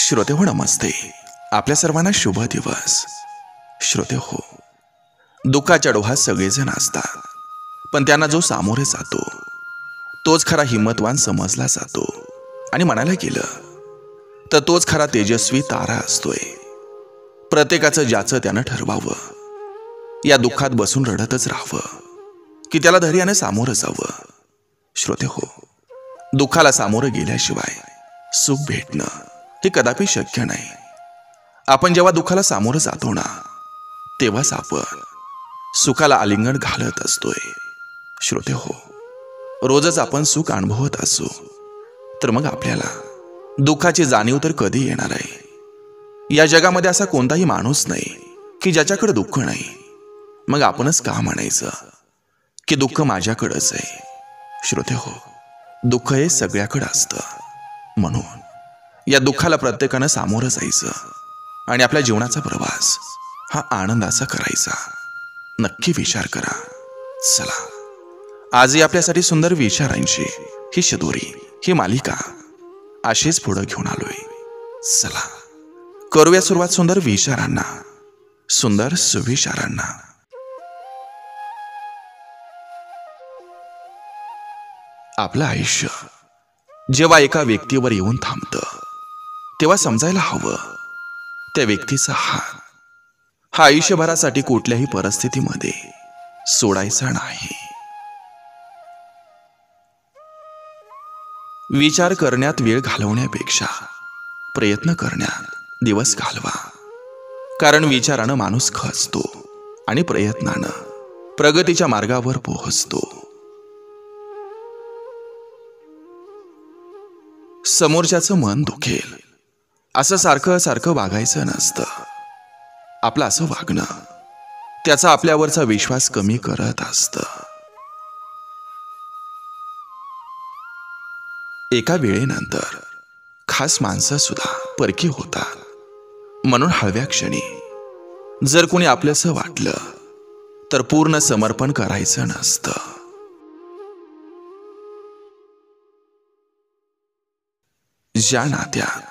श्रोते हो नमस्ते. आपल्या सर्वांना शुभ दिवस. श्रोते हो, दुःखाच्या डोहात सगळेजण असतात, पण त्यांना जो सामोरे जातो तोच खरा हिम्मतवान समजला जातो. आणि म्हणायला गेलं तर तोच खरा तेजस्वी तारा असतोय. प्रत्येकाचं ज्याचं त्यानं ठरवावं, या दुःखात बसून रडतच राहावं की त्याला धैर्याने सामोरं जावं. श्रोते हो, दुःखाला सामोरं गेल्याशिवाय सुख भेटणं हे कदापि शक्य नाही. आपण जेव्हा दुःखाला सामोरं जातो ना, तेव्हाच आपण सुखाला आलिंगन घालत असतोय. श्रोते हो, रोजच आपण सुख अनुभवत असू तर मग आपल्याला दुःखाची जाणीव तर कधी येणार आहे? या जगामध्ये असा कोणताही माणूस नाही की ज्याच्याकडे दुःख नाही. मग आपणच का म्हणायचं की दुःख माझ्याकडेच आहे? श्रोते हो, दुःख हे सगळ्याकडे असतं. म्हणून या दुःखाला प्रत्येकानं सामोरं जायचं आणि आपल्या जीवनाचा प्रवास हा आनंदाचा करायचा. नक्की विचार करा. चला, आजही आपल्यासाठी सुंदर विचारांची ही शदोरी, ही मालिका अशीच पुढे घेऊन आलोय. चला, करूया सुरुवात सुंदर विचारांना, सुंदर सुविचारांना. आपलं आयुष्य जेव्हा एका व्यक्तीवर येऊन थांबतं तेव्हा समजायला हवं, त्या व्यक्तीचा हात हा आयुष्यभरासाठी कुठल्याही परिस्थितीमध्ये सोडायचा नाही. विचार करण्यात वेळ घालवण्यापेक्षा प्रयत्न करण्यात दिवस घालवा. कारण विचारानं माणूस खचतो आणि प्रयत्नानं प्रगतीच्या मार्गावर पोहोचतो. समोरच्याचं मन दुखेल असं सारखं सारखं वागायचं नसतं. आपलं असं वागणं त्याचा आपल्यावरचा विश्वास कमी करत असतं. एका वेळेनंतर खास माणसं सुद्धा परकी होतात. म्हणून हळव्या क्षणी जर कोणी आपलंसं वाटलं तर पूर्ण समर्पण करायचं नसतं. ज्या नात्यात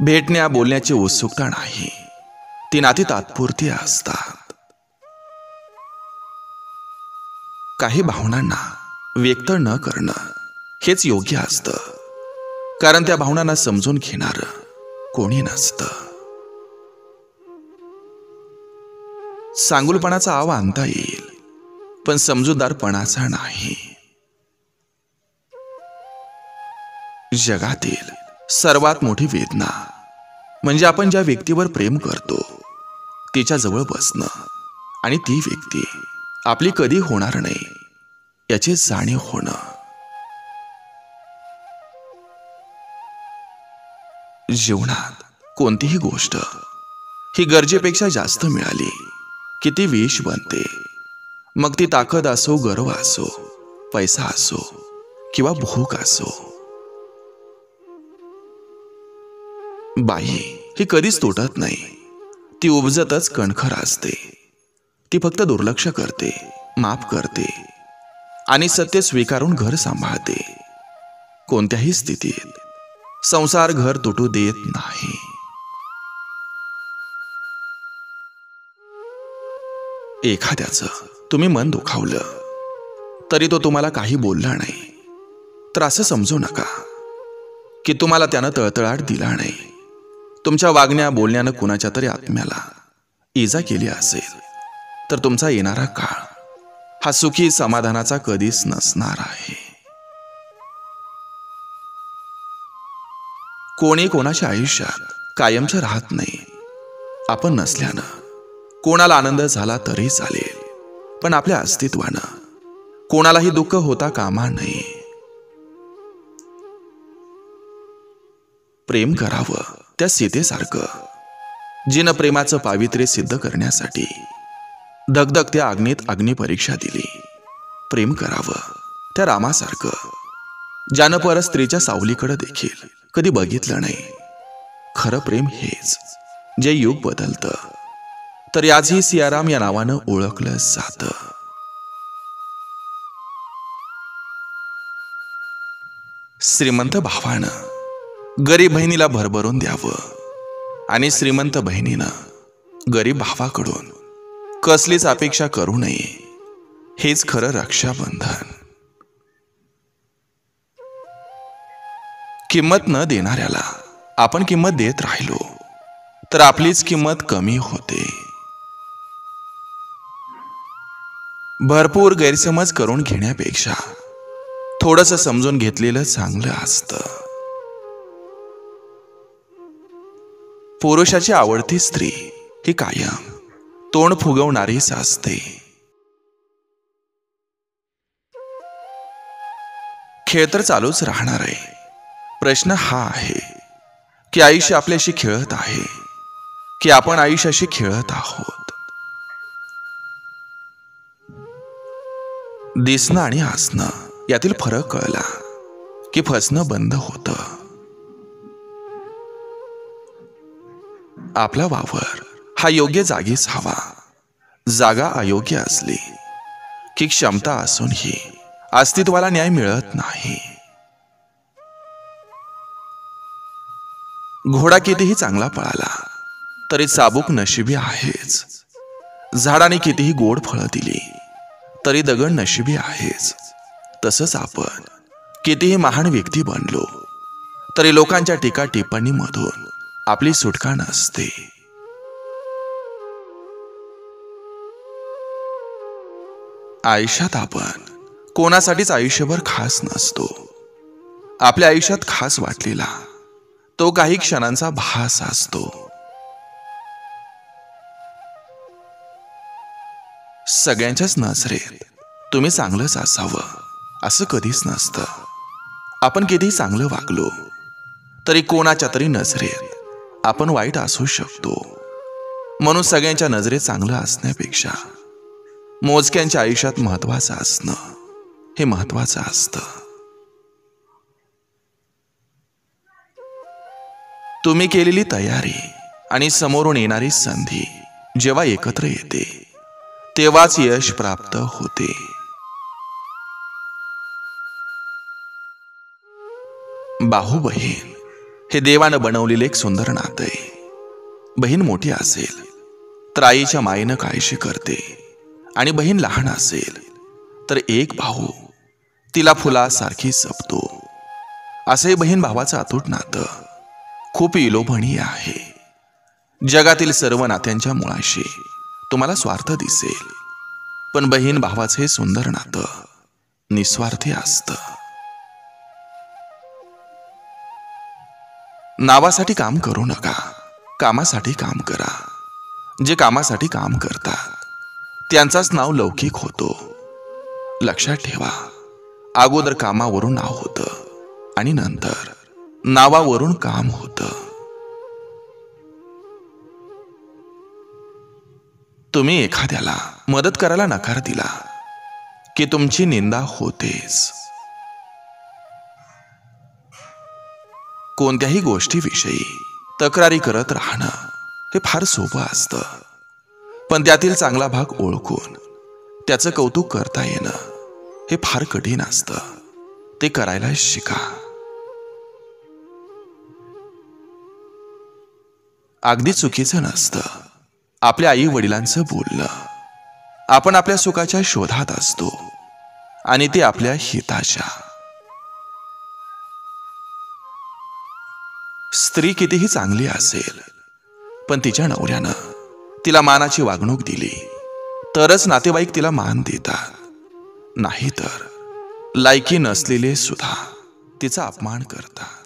भेटण्या बोलण्याची उत्सुकता नाही, ती नाती तात्पुरती असतात. काही भावनांना व्यक्त न करणं हेच योग्य असतं, कारण त्या भावनांना समजून घेणारं कोणी नसतं. सांगुलपणाचा आव आणता येईल, पण समजूतदारपणाचा नाही. जगातील सर्वात मोठी वेदना म्हणजे आपण ज्या व्यक्तीवर प्रेम करतो तिच्या जवळ बसणं आणि ती व्यक्ती आपली कधी होणार नाही याची जाणीव होणं. जीवनात कोणतीही गोष्ट ही गरजेपेक्षा जास्त मिळाली की ती विष बनते. मग ती ताकद असो, गर्व असो, पैसा असो किंवा भूक असो. बाई ही कधीच तुटत नाही, ती उपजतच कणखर असते. ती फक्त दुर्लक्ष करते, माफ करते आणि सत्य स्वीकारून घर सांभाळते. कोणत्याही स्थितीत संसार घर तुटू देत नाही. एखाद्याचं तुम्ही मन दुखावलं तरी तो तुम्हाला काही बोलला नाही तर असं समजू नका की तुम्हाला त्यानं तळतळाट दिला नाही. तुमच्या वागण्या बोलण्यानं कुणाच्या तरी आत्म्याला इजा केली असेल तर तुमचा येणारा काळ हा सुखी समाधानाचा कधीच नसणार आहे. कोणी कोणाच्या आयुष्यात कायमचं राहत नाही. आपण नसल्यानं कोणाला आनंद झाला तरी चालेल, पण आपल्या अस्तित्वानं कोणालाही दुःख होता कामा नये. प्रेम करावं त्या सीतेसारखं, जिनं प्रेमाचं पावित्र्य सिद्ध करण्यासाठी धगधगत्या अग्नीत अग्निपरीक्षा दिली. प्रेम करावं त्या रामासारखं, ज्यानं परस्त्रीच्या सावलीकडे देखील कधी बघितलं नाही. खरं प्रेम हेच जे युग बदलतं तर आजही सियाराम या नावानं ओळखलं जातं. श्रीमंत भावानं गरीब बहिणीला भरभरून द्यावं आणि श्रीमंत बहिणीनं गरीब भावाकडून कसलीच अपेक्षा करू नये, हेच खरं रक्षाबंधन. किंमत न देणाऱ्याला आपण किंमत देत राहिलो तर आपलीच किंमत कमी होते. भरपूर गैरसमज करून घेण्यापेक्षा थोडंसं समजून घेतलेलं चांगलं असतं. पुरुषाची आवडती स्त्री ही कायम तोंड फुगवणारीच असते. खेळ तर चालूच राहणार आहे. प्रश्न हा आहे की आयुष्य आपल्याशी खेळत आहे की आपण आयुष्याशी खेळत आहोत. दिसणं आणि हसणं यातील फरक कळला की फसणं बंद होतं. आपला वावर हा योग्य जागीच हवा. जागा अयोग्य असली की क्षमता असूनही अस्तित्वाला न्याय मिळत नाही. घोडा कितीही चांगला पळाला तरी चाबूक नशिबी आहेच. झाडाने कितीही गोड फळं दिली तरी दगड नशिबी आहेच. तसंच आपण कितीही महान व्यक्ती बनलो तरी लोकांच्या टीका टिप्पणीमधून आपली सुटका नसते. आयुष्यात आपण कोणासाठीच आयुष्यभर खास नसतो. आपल्या आयुष्यात खास वाटलेला तो काही क्षणांचा भास असतो. सगळ्यांच्याच नजरेत तुम्ही चांगलंच असावं असं कधीच नसतं. आपण कितीही चांगलं वागलो तरी कोणाच्या तरी नजरेत आपण वाईट असू शकतो. म्हणून सगळ्यांच्या नजरेत चांगलं असण्यापेक्षा मोजक्यांच्या आयुष्यात महत्वाचं असणं हे महत्वाचं असतं. तुम्ही केलेली तयारी आणि समोरून येणारी संधी जेव्हा एकत्र येते तेव्हाच यश प्राप्त होते. भाऊ बहीण हे देवानं बनवलेले एक सुंदर नातं आहे. बहीण मोठी असेल तर आईच्या मायेनं काळजी करते आणि बहीण लहान असेल तर एक भाऊ तिला फुलासारखी जपतो. असे बहीण भावाचं अतूट नातं खूप विलोभनीय आहे. जगातील सर्व नात्यांच्या मुळाशी तुम्हाला स्वार्थ दिसेल, पण बहीण भावाचे सुंदर नातं निस्वार्थी असतं. नावासाठी काम करू नका, कामासाठी काम करा. जे कामासाठी काम करतात त्यांचाच नाव लौकिक होतो. लक्षात ठेवा, अगोदर कामावरून नाव होतं आणि नंतर नावावरून काम होतं. तुम्ही एखाद्याला मदत करायला नकार दिला की तुमची निंदा होतेच. कोणत्याही गोष्टीविषयी तक्रारी करत राहणं हे फार सोपं असतं, पण त्यातील चांगला भाग ओळखून त्याचं कौतुक करता येणं हे फार कठीण असतं. ते करायला शिका. अगदी चुकीचं नसतं आपल्या आई वडिलांचं बोलणं. आपण आपल्या सुखाच्या शोधात असतो आणि ते आपल्या हिताच्या. स्त्री कितीही चांगली असेल पण तिच्या नवऱ्यानं तिला मानाची वागणूक दिली तरच नातेवाईक तिला मान देतात. नाहीतर लायकी नसलेले सुद्धा तिचा अपमान करतात.